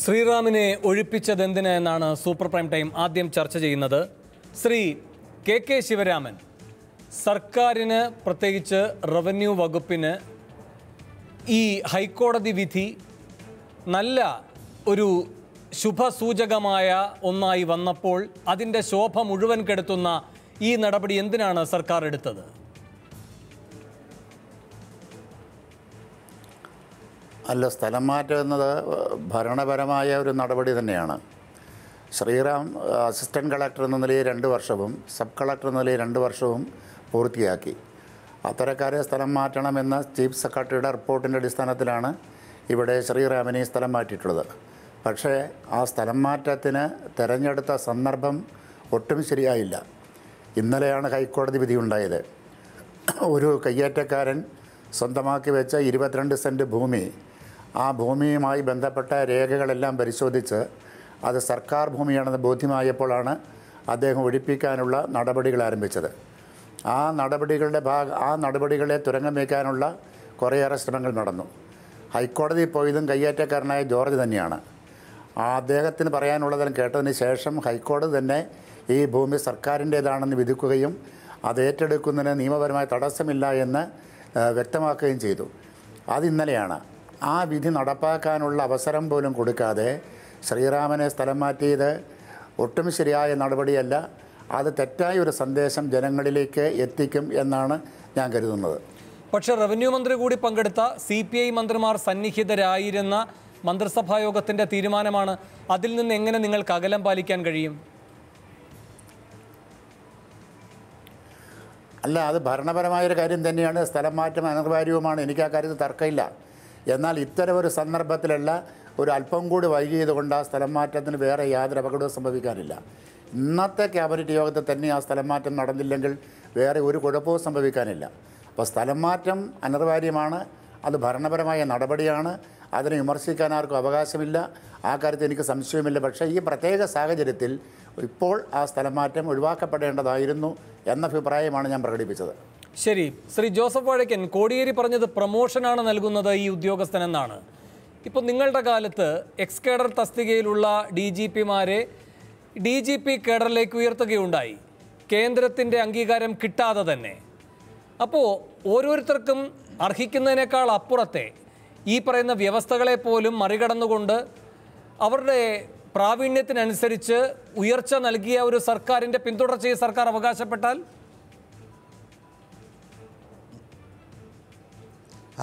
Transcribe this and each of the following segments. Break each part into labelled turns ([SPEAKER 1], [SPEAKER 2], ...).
[SPEAKER 1] ശ്രീറാമിനെ ഒഴിപ്പിച്ചതെന്തിന് എന്നാണ് super prime time ആദ്യം ചർച്ച ചെയ്യുന്നത്. ശ്രീ കെ ശിവരാമൻ, സർക്കാരിന് പ്രത്യേകിച്ച് റവന്യൂ വകുപ്പിന് ഈ ഹൈക്കോടതി വിധി നല്ല ഒരു ശുഭസൂചകമായ ഒന്നായി വന്നപ്പോൾ അതിൻ്റെ ശോഭ മുഴുവൻ കെടുത്തുന്ന ഈ നടപടി എന്തിനാണ് സർക്കാർ എടുത്തത്?
[SPEAKER 2] അല്ല, സ്ഥലം മാറ്റം എന്നത് ഭരണപരമായ ഒരു നടപടി തന്നെയാണ്. ശ്രീറാം അസിസ്റ്റൻറ്റ് കളക്ടർ എന്ന നിലയിൽ 2 വർഷവും സബ് കളക്ടർ എന്ന നിലയിൽ 2 വർഷവും പൂർത്തിയാക്കി. അത്തരക്കാരെ സ്ഥലം മാറ്റണമെന്ന ചീഫ് സെക്രട്ടറിയുടെ റിപ്പോർട്ടിൻ്റെ അടിസ്ഥാനത്തിലാണ് ഇവിടെ ശ്രീറാമിനെ സ്ഥലം മാറ്റിയിട്ടുള്ളത്. പക്ഷേ ആ സ്ഥലം മാറ്റത്തിന് തിരഞ്ഞെടുത്ത സന്ദർഭം ഒട്ടും ശരിയായില്ല. ഇന്നലെയാണ് ഹൈക്കോടതി വിധി ഉണ്ടായത്. ഒരു കയ്യേറ്റക്കാരൻ സ്വന്തമാക്കി വെച്ച 22 സെൻറ്റ് ഭൂമി, ആ ഭൂമിയുമായി ബന്ധപ്പെട്ട രേഖകളെല്ലാം പരിശോധിച്ച് അത് സർക്കാർ ഭൂമിയാണെന്ന് ബോധ്യമായപ്പോഴാണ് അദ്ദേഹം ഒഴിപ്പിക്കാനുള്ള നടപടികൾ ആരംഭിച്ചത്. ആ നടപടികളെ തുരങ്കം വയ്ക്കാനുള്ള കുറേയേറെ ശ്രമങ്ങൾ നടന്നു. ഹൈക്കോടതിയിൽ പോയതും കയ്യേറ്റക്കാരനായ ജോർജ് തന്നെയാണ്. അദ്ദേഹത്തിന് പറയാനുള്ളതെല്ലാം കേട്ടതിന് ശേഷം ഹൈക്കോടതി തന്നെ ഈ ഭൂമി സർക്കാരിൻ്റേതാണെന്ന് വിധിക്കുകയും അത് ഏറ്റെടുക്കുന്നതിന് നിയമപരമായ തടസ്സമില്ല എന്ന് വ്യക്തമാക്കുകയും ചെയ്തു. അതിന്നലെയാണ്. ആ വിധി നടപ്പാക്കാനുള്ള അവസരം പോലും കൊടുക്കാതെ ശ്രീറാമനെ സ്ഥലം മാറ്റിയത് ഒട്ടും ശരിയായ നടപടിയല്ല. അത് തെറ്റായ ഒരു സന്ദേശം ജനങ്ങളിലേക്ക് എത്തിക്കും എന്നാണ് ഞാൻ കരുതുന്നത്.
[SPEAKER 1] പക്ഷേ റവന്യൂ മന്ത്രി കൂടി പങ്കെടുത്ത CPI മന്ത്രിമാർ സന്നിഹിതരായിരുന്ന മന്ത്രിസഭാ യോഗത്തിൻ്റെ തീരുമാനമാണ്. അതിൽ നിന്ന് എങ്ങനെ നിങ്ങൾക്ക് അകലം പാലിക്കാൻ കഴിയും?
[SPEAKER 2] അല്ല, അത് ഭരണപരമായൊരു കാര്യം തന്നെയാണ്. സ്ഥലം മാറ്റം അനിവാര്യവുമാണ്. എനിക്ക് ആ കാര്യത്തിൽ തർക്കമില്ല. എന്നാൽ ഇത്തരമൊരു സന്ദർഭത്തിലല്ല, ഒരു അല്പം കൂടി വൈകിയത് കൊണ്ട് ആ സ്ഥലം മാറ്റത്തിന് വേറെ യാതൊരു അപകടവും സംഭവിക്കാനില്ല. ഇന്നത്തെ ക്യാബിനറ്റ് യോഗത്തിൽ തന്നെ ആ സ്ഥലം മാറ്റം നടന്നില്ലെങ്കിൽ വേറെ ഒരു കുഴപ്പവും സംഭവിക്കാനില്ല. അപ്പോൾ സ്ഥലം മാറ്റം അനിവാര്യമാണ്. അത് ഭരണപരമായ നടപടിയാണ്. അതിനെ വിമർശിക്കാൻ ആർക്കും അവകാശമില്ല. ആ കാര്യത്തിൽ എനിക്ക് സംശയമില്ല. പക്ഷേ ഈ പ്രത്യേക സാഹചര്യത്തിൽ ഇപ്പോൾ ആ സ്ഥലം മാറ്റം ഒഴിവാക്കപ്പെടേണ്ടതായിരുന്നു എന്ന അഭിപ്രായമാണ് ഞാൻ പ്രകടിപ്പിച്ചത്.
[SPEAKER 1] ശരി, ശ്രീ ജോസഫ് വാഴക്കൻ, കോടിയേരി പറഞ്ഞത് പ്രമോഷനാണ് നൽകുന്നത് ഈ ഉദ്യോഗസ്ഥനെന്നാണ്. ഇപ്പോൾ നിങ്ങളുടെ കാലത്ത് എക്സ് കേഡർ തസ്തികയിലുള്ള DGPമാരെ DGP കേഡറിലേക്ക് ഉയർത്തുകയുണ്ടായി, കേന്ദ്രത്തിൻ്റെ അംഗീകാരം കിട്ടാതെ തന്നെ. അപ്പോൾ ഓരോരുത്തർക്കും അർഹിക്കുന്നതിനേക്കാൾ അപ്പുറത്തെ ഈ പറയുന്ന വ്യവസ്ഥകളെ പോലും മറികടന്നുകൊണ്ട് അവരുടെ പ്രാവീണ്യത്തിനനുസരിച്ച് ഉയർച്ച നൽകിയ ഒരു സർക്കാരിൻ്റെ പിന്തുടർച്ചയെ സർക്കാർ അവകാശപ്പെട്ടാൽ?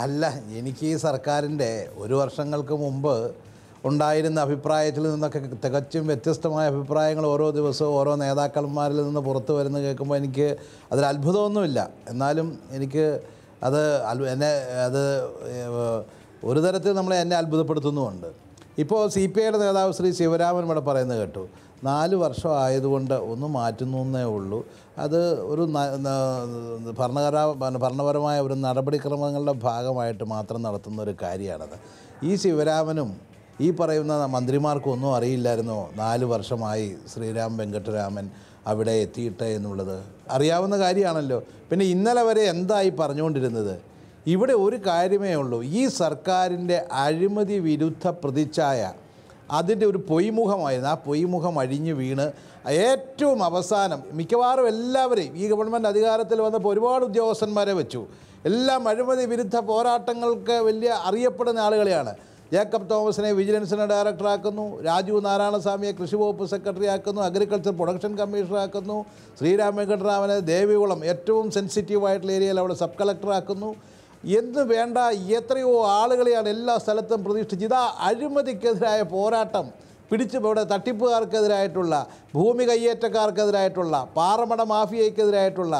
[SPEAKER 3] അല്ല, എനിക്ക് ഈ സർക്കാരിൻ്റെ 1 വർഷങ്ങൾക്ക് മുമ്പ് ഉണ്ടായിരുന്ന അഭിപ്രായത്തിൽ നിന്നൊക്കെ തികച്ചും വ്യത്യസ്തമായ അഭിപ്രായങ്ങൾ ഓരോ ദിവസവും ഓരോ നേതാക്കന്മാരിൽ നിന്ന് പുറത്തു വരുന്നത് കേൾക്കുമ്പോൾ എനിക്ക് അതിൽ അത്ഭുതമൊന്നുമില്ല. എന്നാലും എനിക്ക് ഒരു തരത്തിൽ എന്നെ അത്ഭുതപ്പെടുത്തുന്നുമുണ്ട്. ഇപ്പോൾ CPIയുടെ നേതാവ് ശ്രീ ശിവരാമൻ ഇവിടെ പറയുന്നത് കേട്ടു, 4 വർഷം ആയതുകൊണ്ട് ഒന്ന് മാറ്റുന്നേ ഉള്ളൂ. അത് ഒരു ഭരണപരമായ ഒരു നടപടിക്രമങ്ങളുടെ ഭാഗമായിട്ട് മാത്രം നടത്തുന്ന ഒരു കാര്യമാണത്. ഈ ശിവരാമനും ഈ പറയുന്ന മന്ത്രിമാർക്കും ഒന്നും അറിയില്ലായിരുന്നോ 4 വർഷമായി ശ്രീരാം വെങ്കട്ടരാമൻ അവിടെ എത്തിയിട്ട് എന്നുള്ളത്? അറിയാവുന്ന കാര്യമാണല്ലോ. പിന്നെ ഇന്നലെ വരെ എന്തായി പറഞ്ഞുകൊണ്ടിരുന്നത്? ഇവിടെ ഒരു കാര്യമേ ഉള്ളൂ, ഈ സർക്കാരിൻ്റെ അഴിമതി വിരുദ്ധ പ്രതിച്ഛായ അതിൻ്റെ ഒരു പൊയ്മുഖമായിരുന്നു. ആ പൊയ്മുഖം അഴിഞ്ഞു വീണ് ഏറ്റവും അവസാനം മിക്കവാറും എല്ലാവരെയും ഈ ഗവൺമെൻറ് അധികാരത്തിൽ വന്നപ്പോൾ ഒരുപാട് ഉദ്യോഗസ്ഥന്മാരെ വെച്ചു. എല്ലാം അഴിമതി വിരുദ്ധ പോരാട്ടങ്ങൾക്ക് വലിയ അറിയപ്പെടുന്ന ആളുകളെയാണ്. ജേക്കബ് തോമസിനെ വിജിലൻസിനെ ഡയറക്ടറാക്കുന്നു, രാജു നാരായണസ്വാമിയെ കൃഷി വകുപ്പ് സെക്രട്ടറി ആക്കുന്നു, അഗ്രികൾച്ചർ പ്രൊഡക്ഷൻ കമ്മീഷണറാക്കുന്നു, ശ്രീരാം വെങ്കട്ടരാമനെ ദേവികുളം ഏറ്റവും സെൻസിറ്റീവായിട്ടുള്ള ഏരിയയിൽ അവിടെ സബ് കളക്ടറാക്കുന്നു. എന്ന് വേണ്ട എത്രയോ ആളുകളെയാണ് എല്ലാ സ്ഥലത്തും പ്രതീക്ഷിച്ചത്. ഇതാ അഴിമതിക്കെതിരായ പോരാട്ടം, ഇവിടെ തട്ടിപ്പുകാർക്കെതിരായിട്ടുള്ള, ഭൂമി കയ്യേറ്റക്കാർക്കെതിരായിട്ടുള്ള, പാറമട മാഫിയയ്ക്കെതിരായിട്ടുള്ള,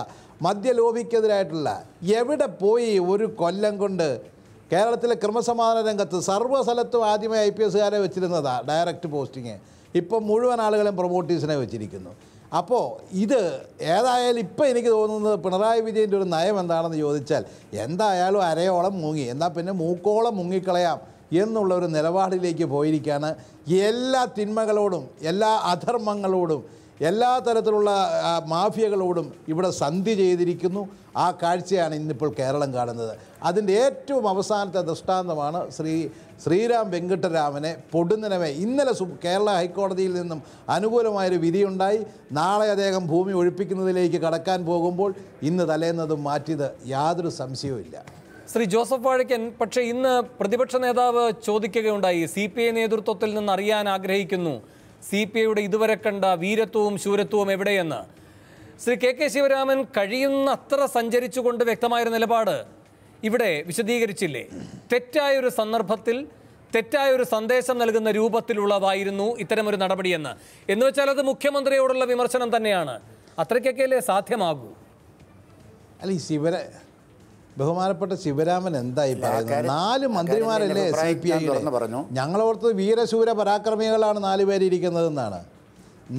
[SPEAKER 3] മദ്യലോബിക്കെതിരായിട്ടുള്ള, എവിടെ പോയി 1 കൊല്ലം കൊണ്ട് കേരളത്തിലെ ക്രമസമാധാന രംഗത്ത് സർവ്വസ്ഥലത്തും ആദ്യമായി IPSകാരെ വെച്ചിരുന്നതാണ് ഡയറക്റ്റ് പോസ്റ്റിങ്. ഇപ്പം മുഴുവൻ ആളുകളെയും പ്രൊമോട്ടീസിനെ വെച്ചിരിക്കുന്നു. അപ്പോൾ ഇത് ഏതായാലും ഇപ്പം എനിക്ക് തോന്നുന്നത് പിണറായി വിജയൻ്റെ ഒരു നയം എന്താണെന്ന് ചോദിച്ചാൽ, എന്തായാലും അരയോളം മുങ്ങി, എന്നാൽ പിന്നെ മൂക്കോളം മുങ്ങിക്കളയാം എന്നുള്ള ഒരു നിലപാടിലേക്ക് പോയിരിക്കുകയാണ്. എല്ലാ തിന്മകളോടും എല്ലാ അധർമ്മങ്ങളോടും എല്ലാ തരത്തിലുള്ള മാഫിയകളോടും ഇവിടെ സന്ധി ചെയ്തിരിക്കുന്നു. ആ കാഴ്ചയാണ് ഇന്നിപ്പോൾ കേരളം കാണുന്നത്. അതിൻ്റെ ഏറ്റവും അവസാനത്തെ ദൃഷ്ടാന്തമാണ് ശ്രീ ശ്രീരാം വെങ്കിട്ടരാമനെ പൊടുന്നനവേ ഇന്നലെ കേരള ഹൈക്കോടതിയിൽ നിന്നും അനുകൂലമായൊരു വിധിയുണ്ടായി. നാളെ അദ്ദേഹം ഭൂമി ഒഴിപ്പിക്കുന്നതിലേക്ക് കടക്കാൻ പോകുമ്പോൾ ഇന്ന് തലേന്നതും മാറ്റിയത് യാതൊരു സംശയവുമില്ല.
[SPEAKER 1] ശ്രീ ജോസഫ് വാഴക്കൻ, പക്ഷേ ഇന്ന് പ്രതിപക്ഷ നേതാവ് ചോദിക്കുകയുണ്ടായി, CPI നേതൃത്വത്തിൽ നിന്ന് അറിയാൻ ആഗ്രഹിക്കുന്നു CPIയുടെ ഇതുവരെ കണ്ട വീരത്വവും ശൂരത്വവും എവിടെയെന്ന്. ശ്രീ KK ശിവരാമൻ കഴിയുന്ന അത്ര സഞ്ചരിച്ചുകൊണ്ട് വ്യക്തമായൊരു നിലപാട് ഇവിടെ വിശദീകരിച്ചില്ലേ? തെറ്റായൊരു സന്ദർഭത്തിൽ തെറ്റായൊരു സന്ദേശം നൽകുന്ന രൂപത്തിലുള്ളതായിരുന്നു ഇത്തരമൊരു നടപടിയെന്ന്. എന്ന് വെച്ചാൽ അത് മുഖ്യമന്ത്രിയോടുള്ള വിമർശനം തന്നെയാണ്. അത്രയ്ക്കൊക്കെയല്ലേ സാധ്യമാകൂ?
[SPEAKER 3] അല്ല, ഈ ബഹുമാനപ്പെട്ട ശിവരാമൻ എന്തായി പറയുന്നത്? 4 മന്ത്രിമാരല്ലേ CPIയുടെ? ഞങ്ങളോർത്ത് വീരശൂര പരാക്രമികളാണ് 4 പേര് ഇരിക്കുന്നതെന്നാണ്.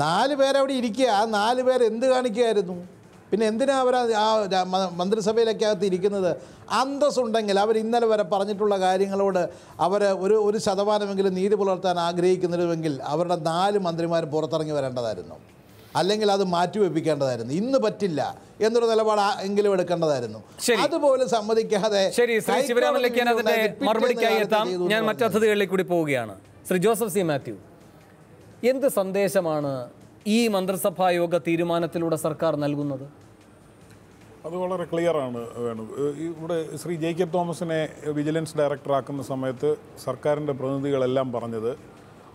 [SPEAKER 3] 4 പേരവിടെ ഇരിക്കുക. ആ 4 പേർ എന്ത് കാണിക്കുകയായിരുന്നു? പിന്നെ എന്തിനാണ് അവർ ആ മന്ത്രിസഭയിലേക്കകത്ത് ഇരിക്കുന്നത്? അന്തസ്സുണ്ടെങ്കിൽ അവർ ഇന്നലെ വരെ പറഞ്ഞിട്ടുള്ള കാര്യങ്ങളോട് അവർ ഒരു ശതമാനമെങ്കിലും നീതി പുലർത്താൻ ആഗ്രഹിക്കുന്നുവെങ്കിൽ അവരുടെ 4 മന്ത്രിമാരും പുറത്തിറങ്ങി വരേണ്ടതായിരുന്നു. അല്ലെങ്കിൽ അത് മാറ്റിവെപ്പിക്കേണ്ടതായിരുന്നു. ഇന്ന് പറ്റില്ല എന്നൊരു നിലപാട് എങ്കിലും എടുക്കേണ്ടതായിരുന്നു. അതുപോലെ സമ്മതിക്കാതെ
[SPEAKER 1] മറുപടിക്കായി എത്താം. ഞാൻ മറ്റു അതിഥികളിലേക്ക് കൂടി പോവുകയാണ്. ശ്രീ ജോസഫ് സി മാത്യു, എന്ത് സന്ദേശമാണ് ഈ മന്ത്രിസഭാ യോഗ തീരുമാനത്തിലൂടെ സർക്കാർ നൽകുന്നത്?
[SPEAKER 4] അത് വളരെ ക്ലിയറാണ്. ഇവിടെ ശ്രീ ജേക്കബ് തോമസിനെ വിജിലൻസ് ഡയറക്ടറാക്കുന്ന സമയത്ത് സർക്കാരിൻ്റെ പ്രതിനിധികളെല്ലാം പറഞ്ഞത്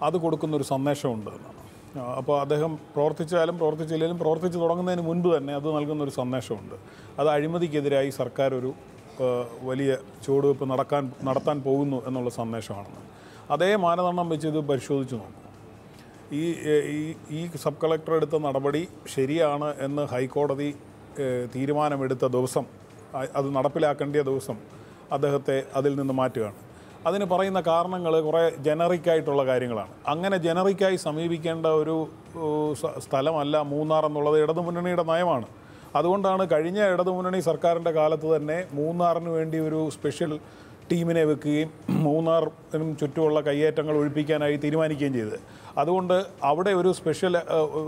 [SPEAKER 4] അത് കൊടുക്കുന്നൊരു സന്ദേശമുണ്ട് എന്നാണ്. അപ്പോൾ അദ്ദേഹം പ്രവർത്തിച്ചാലും പ്രവർത്തിച്ചില്ലെങ്കിലും പ്രവർത്തിച്ച് തുടങ്ങുന്നതിന് മുൻപ് തന്നെ അത് നൽകുന്നൊരു സന്ദേശമുണ്ട്. അത് അഴിമതിക്കെതിരായി സർക്കാർ ഒരു വലിയ ചുവടുവെപ്പ് നടത്താൻ പോകുന്നു എന്നുള്ള സന്ദേശമാണെന്ന്. അതേ മാനദണ്ഡം വെച്ച് ഇത് പരിശോധിച്ച് നോക്കും. ഈ സബ് കളക്ടർ എടുത്ത നടപടി ശരിയാണ് എന്ന് ഹൈക്കോടതി തീരുമാനമെടുത്ത ദിവസം, അത് നടപ്പിലാക്കേണ്ട ദിവസം അദ്ദേഹത്തെ അതിൽ നിന്ന് മാറ്റുകയാണ്. അതിന് പറയുന്ന കാരണങ്ങൾ കുറേ ജനറിക്കായിട്ടുള്ള കാര്യങ്ങളാണ്. അങ്ങനെ ജനറിക്കായി സമീപിക്കേണ്ട ഒരു സ്ഥലമല്ല മൂന്നാർ എന്നുള്ളത് ഇടതുമുന്നണിയുടെ നയമാണ്. അതുകൊണ്ടാണ് കഴിഞ്ഞ ഇടതുമുന്നണി സർക്കാരിൻ്റെ കാലത്ത് തന്നെ മൂന്നാറിന് വേണ്ടി ഒരു സ്പെഷ്യൽ ടീമിനെ വെക്കുകയും മൂന്നാറിനും ചുറ്റുമുള്ള കയ്യേറ്റങ്ങൾ ഒഴിപ്പിക്കാനായി തീരുമാനിക്കുകയും ചെയ്തത്. അതുകൊണ്ട് അവിടെ ഒരു സ്പെഷ്യൽ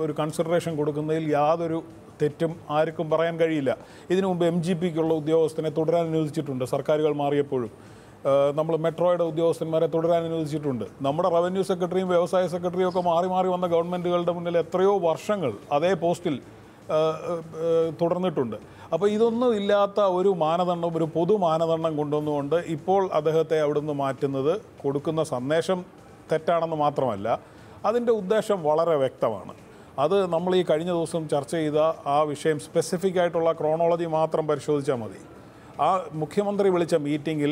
[SPEAKER 4] ഒരു കൺസിഡറേഷൻ കൊടുക്കുന്നതിൽ യാതൊരു തെറ്റും ആർക്കും പറയാൻ കഴിയില്ല. ഇതിനു മുമ്പ് MGPക്കുള്ള ഉദ്യോഗസ്ഥനെ തുടരാൻ അനുവദിച്ചിട്ടുണ്ട് സർക്കാരുകൾ മാറിയപ്പോഴും. നമ്മൾ മെട്രോയുടെ ഉദ്യോഗസ്ഥന്മാരെ തുടരാൻ അനുവദിച്ചിട്ടുണ്ട്. നമ്മുടെ റവന്യൂ സെക്രട്ടറിയും വ്യവസായ സെക്രട്ടറിയും ഒക്കെ മാറി മാറി വന്ന ഗവൺമെൻറ്റുകളുടെ മുന്നിൽ എത്രയോ വർഷങ്ങൾ അതേ പോസ്റ്റിൽ തുടർന്നിട്ടുണ്ട്. അപ്പോൾ ഇതൊന്നും ഇല്ലാത്ത ഒരു മാനദണ്ഡം, ഒരു പൊതു മാനദണ്ഡം കൊണ്ടുവന്നുകൊണ്ട് ഇപ്പോൾ അദ്ദേഹത്തെ അവിടുന്ന് മാറ്റുന്നത് കൊടുക്കുന്ന സന്ദേശം തെറ്റാണെന്ന് മാത്രമല്ല, അതിൻ്റെ ഉദ്ദേശം വളരെ വ്യക്തമാണ്. അത് നമ്മൾ ഈ കഴിഞ്ഞ ദിവസം ചർച്ച ചെയ്ത ആ വിഷയം സ്പെസിഫിക് ആയിട്ടുള്ള ക്രോണോളജി മാത്രം പരിശോധിച്ചാൽ മതി. ആ മുഖ്യമന്ത്രി വിളിച്ച മീറ്റിങ്ങിൽ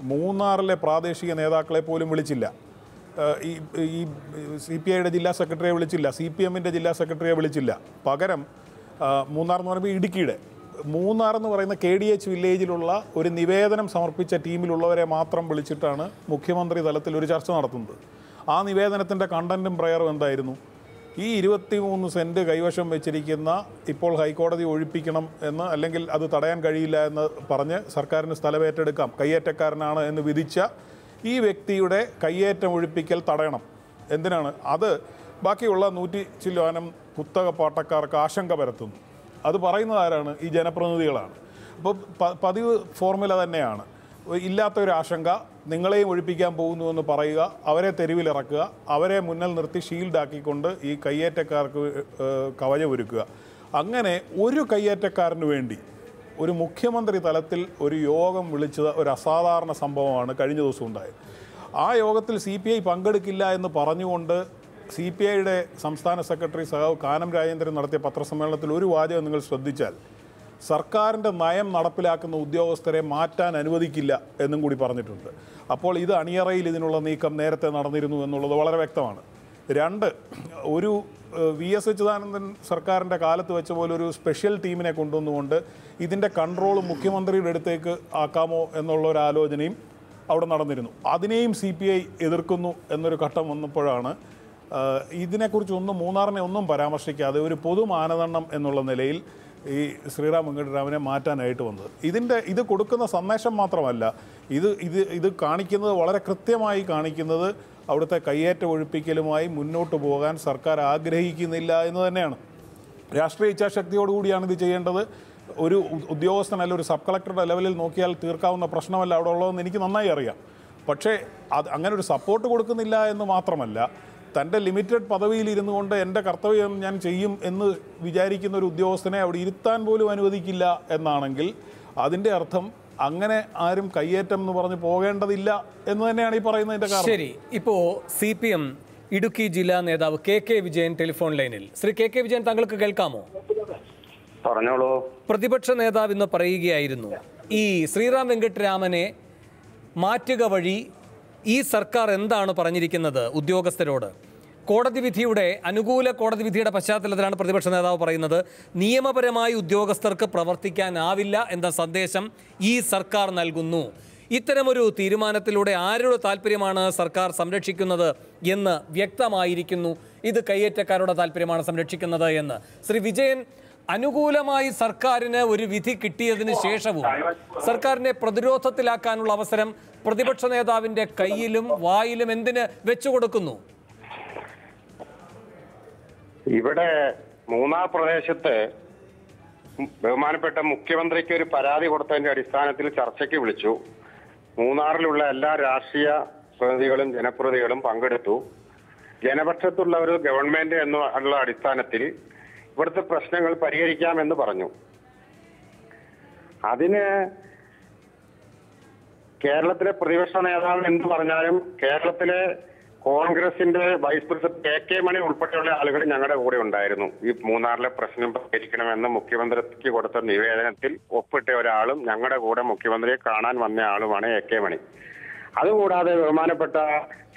[SPEAKER 4] മൂന്നാറിലെ പ്രാദേശിക നേതാക്കളെ പോലും വിളിച്ചില്ല. ഈ CPIയുടെ ജില്ലാ സെക്രട്ടറിയെ വിളിച്ചില്ല, CPMൻ്റെ ജില്ലാ സെക്രട്ടറിയെ വിളിച്ചില്ല. പകരം മൂന്നാർ എന്ന് പറയുമ്പോൾ ഇടുക്കിയുടെ മൂന്നാർ എന്ന് പറയുന്ന KDH വില്ലേജിലുള്ള ഒരു നിവേദനം സമർപ്പിച്ച ടീമിലുള്ളവരെ മാത്രം വിളിച്ചിട്ടാണ് മുഖ്യമന്ത്രി തലത്തിൽ ഒരു ചർച്ച നടത്തുന്നത്. ആ നിവേദനത്തിൻ്റെ കണ്ടൻറ്റും പ്രയറും എന്തായിരുന്നു? ഈ 23 സെൻറ്റ് കൈവശം വെച്ചിരിക്കുന്ന ഇപ്പോൾ ഹൈക്കോടതി ഒഴിപ്പിക്കണം എന്ന്, അല്ലെങ്കിൽ അത് തടയാൻ കഴിയില്ല എന്ന് പറഞ്ഞ് സർക്കാരിന് സ്ഥലം ഏറ്റെടുക്കാം, കയ്യേറ്റക്കാരനാണ് എന്ന് വിധിച്ച ഈ വ്യക്തിയുടെ കയ്യേറ്റം ഒഴിപ്പിക്കൽ തടയണം. എന്തിനാണ്? അത് ബാക്കിയുള്ള 100 ചില്ലാനം കുത്തക പാട്ടക്കാർക്ക് ആശങ്ക പരത്തുന്നു. അത് പറയുന്നത് ആരാണ്? ഈ ജനപ്രതിനിധികളാണ്. അപ്പോൾ പതിവ് ഫോർമുല തന്നെയാണ്. ഇല്ലാത്തൊരു ആശങ്ക, നിങ്ങളെയും ഒഴിപ്പിക്കാൻ പോകുന്നുവെന്ന് പറയുക, അവരെ തെരുവിലിറക്കുക, അവരെ മുന്നിൽ നിർത്തി ഷീൽഡാക്കിക്കൊണ്ട് ഈ കയ്യേറ്റക്കാർക്ക് കവചമൊരുക്കുക. അങ്ങനെ ഒരു കയ്യേറ്റക്കാരന് വേണ്ടി ഒരു മുഖ്യമന്ത്രി തലത്തിൽ ഒരു യോഗം വിളിച്ചത് ഒരു അസാധാരണ സംഭവമാണ് കഴിഞ്ഞ ദിവസം ഉണ്ടായത്. ആ യോഗത്തിൽ CPI പങ്കെടുക്കില്ല എന്ന് പറഞ്ഞുകൊണ്ട് CPIയുടെ സംസ്ഥാന സെക്രട്ടറി സഖാവ് കാനം രാജേന്ദ്രൻ നടത്തിയ പത്രസമ്മേളനത്തിൽ ഒരു വാചകം നിങ്ങൾ ശ്രദ്ധിച്ചാൽ, സർക്കാരിൻ്റെ നയം നടപ്പിലാക്കുന്ന ഉദ്യോഗസ്ഥരെ മാറ്റാൻ അനുവദിക്കില്ല എന്നും കൂടി പറഞ്ഞിട്ടുണ്ട്. അപ്പോൾ ഇത് അണിയറയിൽ ഇതിനുള്ള നീക്കം നേരത്തെ നടന്നിരുന്നു എന്നുള്ളത് വളരെ വ്യക്തമാണ്. 2, ഒരു VS അച്യുതാനന്ദൻ സർക്കാരിൻ്റെ കാലത്ത് വെച്ച പോലെ ഒരു സ്പെഷ്യൽ ടീമിനെ കൊണ്ടുവന്നുകൊണ്ട് ഇതിൻ്റെ കൺട്രോൾ മുഖ്യമന്ത്രിയുടെ അടുത്തേക്ക് ആക്കാമോ എന്നുള്ള ഒരു ആലോചനയും അവിടെ നടന്നിരുന്നു. അതിനെയും CPI എതിർക്കുന്നു എന്നൊരു ഘട്ടം വന്നപ്പോഴാണ് ഇതിനെക്കുറിച്ചൊന്നും മൂന്നാറിനെ ഒന്നും പരാമർശിക്കാതെ ഒരു പൊതു മാനദണ്ഡം എന്നുള്ള നിലയിൽ ഈ ശ്രീറാം വെങ്കിട്ടരാമനെ മാറ്റാനായിട്ട് വന്നത്. ഇത് കൊടുക്കുന്ന സന്ദേശം മാത്രമല്ല, ഇത് കാണിക്കുന്നത്, വളരെ കൃത്യമായി കാണിക്കുന്നത് അവിടുത്തെ കയ്യേറ്റ ഒഴിപ്പിക്കലുമായി മുന്നോട്ട് പോകാൻ സർക്കാർ ആഗ്രഹിക്കുന്നില്ല എന്ന് തന്നെയാണ്. രാഷ്ട്രീയ ഇച്ഛാശക്തിയോടുകൂടിയാണ് ഇത് ചെയ്യേണ്ടത്. ഒരു ഉദ്യോഗസ്ഥനല്ല, ഒരു സബ് കളക്ടറുടെ ലെവലിൽ നോക്കിയാൽ തീർക്കാവുന്ന പ്രശ്നമല്ല അവിടെ ഉള്ളതെന്ന് എനിക്ക് നന്നായി അറിയാം. പക്ഷേ അങ്ങനെ ഒരു സപ്പോർട്ട് കൊടുക്കുന്നില്ല എന്ന് മാത്രമല്ല, തൻ്റെ ലിമിറ്റഡ് പദവിയിൽ ഇരുന്നു കൊണ്ട് എൻ്റെ കർത്തവ്യം ഞാൻ ചെയ്യും എന്ന് വിചാരിക്കുന്ന ഒരു ഉദ്യോഗസ്ഥനെ അവിടെ ഇരുത്താൻ പോലും അനുവദിക്കില്ല എന്നാണെങ്കിൽ അതിൻ്റെ അർത്ഥം അങ്ങനെ ആരും കയ്യേറ്റം എന്ന് പറഞ്ഞ് പോകേണ്ടതില്ല എന്ന് തന്നെയാണ് ഈ പറയുന്നതിൻ്റെ കാരണം.
[SPEAKER 1] ശരി, ഇപ്പോൾ CPM ഇടുക്കി ജില്ലാ നേതാവ് KK വിജയൻ ടെലിഫോൺ ലൈനിൽ. ശ്രീ KK വിജയൻ, താങ്കൾക്ക് കേൾക്കാമോ?
[SPEAKER 5] പറഞ്ഞോളൂ.
[SPEAKER 1] പ്രതിപക്ഷ നേതാവ് ഇന്ന് പറയുകയായിരുന്നു, ഈ ശ്രീറാം വെങ്കിട്ടരാമനെ മാറ്റുക വഴി ഈ സർക്കാർ എന്താണ് പറഞ്ഞിരിക്കുന്നത് ഉദ്യോഗസ്ഥരോട്? കോടതി വിധിയുടെ അനുകൂല കോടതി വിധിയുടെ പശ്ചാത്തലത്തിലാണ് പ്രതിപക്ഷ നേതാവ് പറയുന്നത്, നിയമപരമായി ഉദ്യോഗസ്ഥർക്ക് പ്രവർത്തിക്കാനാവില്ല എന്ന സന്ദേശം ഈ സർക്കാർ നൽകുന്നു. ഇത്തരമൊരു തീരുമാനത്തിലൂടെ ആരുടെ താല്പര്യമാണ് സർക്കാർ സംരക്ഷിക്കുന്നത് എന്ന് വ്യക്തമായിരിക്കുന്നു. ഇത് കയ്യേറ്റക്കാരുടെ താല്പര്യമാണ് സംരക്ഷിക്കുന്നത് എന്ന്. ശ്രീ വിജയൻ, അനുകൂലമായി സർക്കാരിന് ഒരു വിധി കിട്ടിയതിന് ശേഷവും സർക്കാരിനെ പ്രതിരോധത്തിലാക്കാനുള്ള അവസരം പ്രതിപക്ഷ നേതാവിന്റെ കയ്യിലും വായിലും എന്തിന് വെച്ചുകൊടുക്കുന്നു?
[SPEAKER 5] ഇവിടെ മൂന്നാർ പ്രദേശത്ത് ബഹുമാനപ്പെട്ട മുഖ്യമന്ത്രിക്ക് ഒരു പരാതി കൊടുത്തതിന്റെ അടിസ്ഥാനത്തിൽ ചർച്ചയ്ക്ക് വിളിച്ചു. മൂന്നാറിലുള്ള എല്ലാ രാഷ്ട്രീയ പ്രതിനിധികളും ജനപ്രതിനിധികളും പങ്കെടുത്തു. ജനപക്ഷത്തുള്ള ഒരു ഗവൺമെന്റ് എന്നുള്ള അടിസ്ഥാനത്തിൽ ഇവിടുത്തെ പ്രശ്നങ്ങൾ പരിഹരിക്കാമെന്ന് പറഞ്ഞു. അതിന് കേരളത്തിലെ പ്രതിപക്ഷ നേതാവ് എന്ന് പറഞ്ഞാലും കേരളത്തിലെ കോൺഗ്രസിന്റെ വൈസ് പ്രസിഡന്റ് KK മണി ഉൾപ്പെടെയുള്ള ആളുകൾ ഞങ്ങളുടെ കൂടെ ഉണ്ടായിരുന്നു. ഈ മൂന്നാറിലെ പ്രശ്നം പരിഹരിക്കണമെന്ന് മുഖ്യമന്ത്രിക്ക് കൊടുത്ത നിവേദനത്തിൽ ഒപ്പിട്ട ഒരാളും ഞങ്ങളുടെ കൂടെ മുഖ്യമന്ത്രിയെ കാണാൻ വന്ന ആളുമാണ് AK മണി. അതുകൂടാതെ ബഹുമാനപ്പെട്ട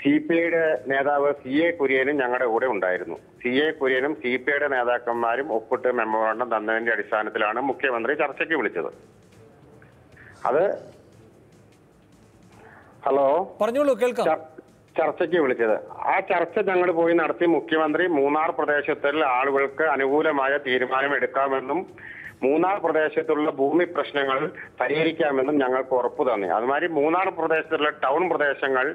[SPEAKER 5] CPIയുടെ നേതാവ് CA കുര്യനും ഞങ്ങളുടെ കൂടെ ഉണ്ടായിരുന്നു. CA കുര്യനും CPIയുടെ നേതാക്കന്മാരും ഒപ്പിട്ട് മെമ്മോറാണ്ടം തന്നതിന്റെ അടിസ്ഥാനത്തിലാണ് മുഖ്യമന്ത്രി ചർച്ചയ്ക്ക് വിളിച്ചത്. അത് ഹലോ
[SPEAKER 1] പറഞ്ഞോളൂ, കേൾക്കാം.
[SPEAKER 5] ചർച്ചയ്ക്ക് വിളിച്ചത്. ആ ചർച്ച ഞങ്ങൾ പോയി നടത്തി. മുഖ്യമന്ത്രി മൂന്നാർ പ്രദേശത്തുള്ള ആളുകൾക്ക് അനുകൂലമായ തീരുമാനം എടുക്കാമെന്നും മൂന്നാർ പ്രദേശത്തുള്ള ഭൂമി പ്രശ്നങ്ങൾ പരിഹരിക്കാമെന്നും ഞങ്ങൾക്ക് ഉറപ്പു തന്നെ. അതുമാതിരി മൂന്നാർ പ്രദേശത്തുള്ള ടൗൺ പ്രദേശങ്ങൾ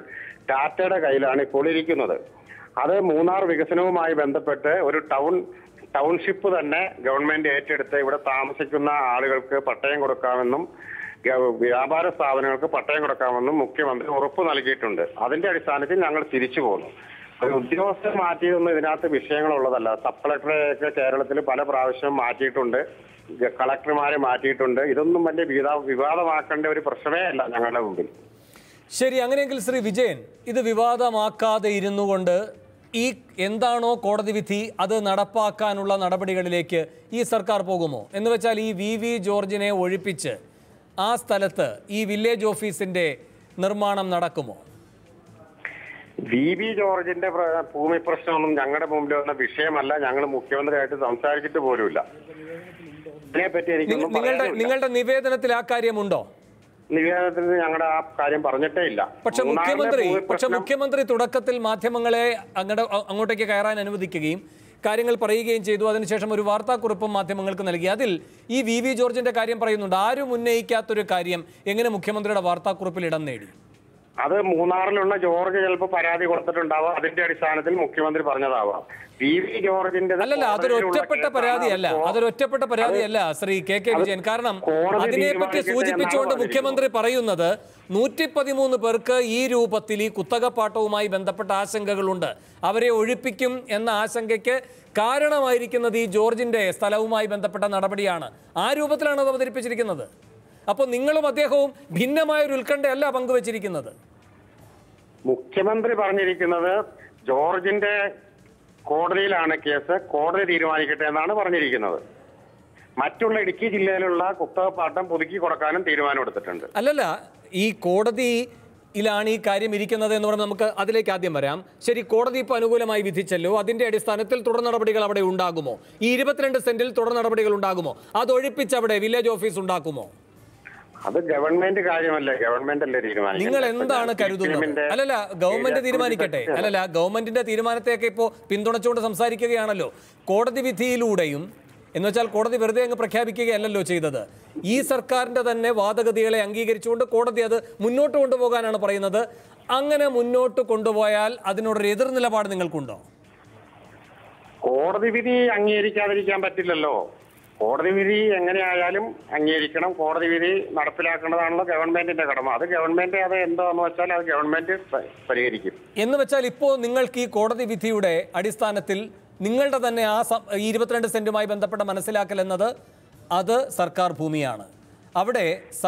[SPEAKER 5] ടാറ്റയുടെ കയ്യിലാണ് ഇപ്പോൾ ഇരിക്കുന്നത്. അത് മൂന്നാർ വികസനവുമായി ബന്ധപ്പെട്ട് ഒരു ടൗൺഷിപ്പ് തന്നെ ഗവൺമെന്റ് ഏറ്റെടുത്ത് ഇവിടെ താമസിക്കുന്ന ആളുകൾക്ക് പട്ടയം കൊടുക്കാമെന്നും വ്യാപാര സ്ഥാപനങ്ങൾക്ക് പട്ടയം കൊടുക്കാമെന്നും മുഖ്യമന്ത്രി ഉറപ്പ് നൽകിയിട്ടുണ്ട്. അതിന്റെ അടിസ്ഥാനത്തിൽ ഞങ്ങൾ തിരിച്ചു പോകുന്നു. ഒരു ഉദ്യോഗസ്ഥർ മാറ്റിയതൊന്നും ഇതിനകത്ത് വിഷയങ്ങളുള്ളതല്ല. സബ് കളക്ടറെയൊക്കെ കേരളത്തിൽ പല പ്രാവശ്യം മാറ്റിയിട്ടുണ്ട്, കളക്ടർമാരെ മാറ്റിയിട്ടുണ്ട്. ഇതൊന്നും വലിയ വിവാദമാക്കേണ്ട ഒരു പ്രശ്നമേ അല്ല ഞങ്ങളുടെ മുമ്പിൽ.
[SPEAKER 1] ശരി, അങ്ങനെയെങ്കിൽ ശ്രീ വിജയൻ, ഇത് വിവാദമാക്കാതെ ഇരുന്നു കൊണ്ട് ഈ എന്താണോ കോടതി വിധി അത് നടപ്പാക്കാനുള്ള നടപടികളിലേക്ക് ഈ സർക്കാർ പോകുമോ? എന്ന് വെച്ചാൽ ഈ VV ജോർജിനെ ഒഴിപ്പിച്ച് ആ സ്ഥലത്ത് ഈ വില്ലേജ് ഓഫീസിന്റെ നിർമ്മാണം നടക്കുമോ?
[SPEAKER 5] VV ജോർജിന്റെ ഭൂമി പ്രശ്നമൊന്നും ഞങ്ങളുടെ മുമ്പിൽ വന്ന വിഷയമല്ല. ഞങ്ങൾ മുഖ്യമന്ത്രിയായിട്ട് സംസാരിച്ചിട്ട് പോലുമില്ല. ഇതിനെപ്പറ്റി
[SPEAKER 1] നിങ്ങളുടെ നിവേദനത്തിൽ ആ കാര്യമുണ്ടോ?
[SPEAKER 5] നിവേദനത്തിൽ ഞങ്ങളുടെ ആ കാര്യം പറഞ്ഞിട്ടേ ഇല്ല.
[SPEAKER 1] പക്ഷെ മുഖ്യമന്ത്രി തുടക്കത്തിൽ മാധ്യമങ്ങളെ അങ്ങോട്ടേക്ക് കയറാൻ അനുവദിക്കുകയും കാര്യങ്ങൾ പറയുകയും ചെയ്തു. അതിനുശേഷം ഒരു വാർത്താക്കുറിപ്പും മാധ്യമങ്ങൾക്ക് നൽകി. അതിൽ ഈ VV ജോർജിന്റെ കാര്യം പറയുന്നുണ്ട്. ആരും ഉന്നയിക്കാത്തൊരു കാര്യം എങ്ങനെ മുഖ്യമന്ത്രിയുടെ വാർത്താക്കുറിപ്പിൽ ഇടം നേടി?
[SPEAKER 5] അത് മൂന്നാറിലുള്ള ജോർജ് ചിലപ്പോൾ പരാതി കൊടുത്തിട്ടുണ്ടാവാം. അതിന്റെ അടിസ്ഥാനത്തിൽ മുഖ്യമന്ത്രി പറഞ്ഞതാവാം. VV ജോർജിന്റെ
[SPEAKER 1] അല്ലല്ല, അതൊരു ഒറ്റപ്പെട്ട പരാതിയല്ല ശ്രീ KK വിജയൻ. കാരണം അതിനെപ്പറ്റി സൂചിപ്പിച്ചുകൊണ്ട് മുഖ്യമന്ത്രി പറയുന്നത് 113 പേർക്ക് ഈ രൂപത്തിൽ ഈ കുത്തകപ്പാട്ടവുമായി ബന്ധപ്പെട്ട ആശങ്കകളുണ്ട്, അവരെ ഒഴിപ്പിക്കും എന്ന ആശങ്കയ്ക്ക് കാരണമായിരിക്കുന്നത് ഈ ജോർജിന്റെ സ്ഥലവുമായി ബന്ധപ്പെട്ട നടപടിയാണ്. ആ രൂപത്തിലാണ് അത് അവതരിപ്പിച്ചിരിക്കുന്നത്. അപ്പോൾ നിങ്ങളും അദ്ദേഹവും ഭിന്നമായ ഒരു ഉത്കണ്ഠയല്ല പങ്കുവച്ചിരിക്കുന്നത്.
[SPEAKER 5] മുഖ്യമന്ത്രി പറഞ്ഞിരിക്കുന്നത് ജോർജിന്റെ കോടതിയിലാണ് കേസ്, കോടതി തീരുമാനിക്കട്ടെ എന്നാണ് പറഞ്ഞിരിക്കുന്നത്. മറ്റുള്ള ഇടുക്കി ജില്ലയിലുള്ള കുത്തകപ്പാട്ടം പുതുക്കി കൊടുക്കാനും തീരുമാനമെടുത്തിട്ടുണ്ട്.
[SPEAKER 1] അല്ലല്ല, ഈ കോടതിയിലാണ് ഈ കാര്യം ഇരിക്കുന്നത് എന്ന് പറഞ്ഞാൽ നമുക്ക് അതിലേക്ക് ആദ്യം വരാം. ശരി, കോടതി ഇപ്പോൾ അനുകൂലമായി വിധിച്ചല്ലോ, അതിന്റെ അടിസ്ഥാനത്തിൽ തുടർ നടപടികൾ അവിടെ ഉണ്ടാകുമോ? ഈ 22 സെന്റിൽ തുടർ നടപടികൾ ഉണ്ടാകുമോ? അത് ഒഴിപ്പിച്ച് അവിടെ വില്ലേജ് ഓഫീസ് ഉണ്ടാക്കുമോ?
[SPEAKER 5] അത് ഗവൺമെന്റ് കാര്യമല്ലേ, ഗവൺമെന്റ് അല്ലേ തീരുമാനിക്കുന്നത്.
[SPEAKER 1] നിങ്ങൾ എന്താണ് കരുതുന്നത്? അല്ലല്ല, ഗവൺമെന്റ് തീരുമാനിക്കട്ടെ. അല്ലല്ല, ഗവൺമെന്റിന്റെ തീരുമാനത്തെയൊക്കെ ഇപ്പോൾ പിന്തുണച്ചുകൊണ്ട് സംസാരിക്കുകയാണല്ലോ. കോടതി വിധിയിലൂടെയും എന്ന് വെച്ചാൽ കോടതി വെറുതെ അങ്ങ് പ്രഖ്യാപിക്കുകയല്ലല്ലോ ചെയ്തത്. ഈ സർക്കാരിന്റെ തന്നെ വാദഗതികളെ അംഗീകരിച്ചുകൊണ്ട് കോടതി അത് മുന്നോട്ട് കൊണ്ടുപോകാനാണ് പറയുന്നത്. അങ്ങനെ മുന്നോട്ട് കൊണ്ടുപോയാൽ അതിനോടൊരു എതിർ നിലപാട് നിങ്ങൾക്കുണ്ടോ?
[SPEAKER 5] കോടതി വിധി അംഗീകരിക്കാതിരിക്കാൻ പറ്റില്ലല്ലോ. കോടതി വിധി എങ്ങനെയായാലും അംഗീകരിക്കണം. കോടതി വിധി നടപ്പിലാക്കേണ്ടതാണല്ലോ ഗവൺമെന്റിന്റെ കടമ. അത് ഗവൺമെന്റ് അത് എന്താന്ന് വെച്ചാൽ അത് ഗവൺമെന്റ് പരിഹരിക്കും.
[SPEAKER 1] എന്ന് വെച്ചാൽ ഇപ്പോൾ നിങ്ങൾക്ക് ഈ കോടതി വിധിയുടെ അടിസ്ഥാനത്തിൽ നിങ്ങളുടെ തന്നെ ആ 22 സെന്റുമായി ബന്ധപ്പെട്ട മനസ്സിലാക്കൽ എന്നത് അത് സർക്കാർ ഭൂമിയാണ്. അവിടെ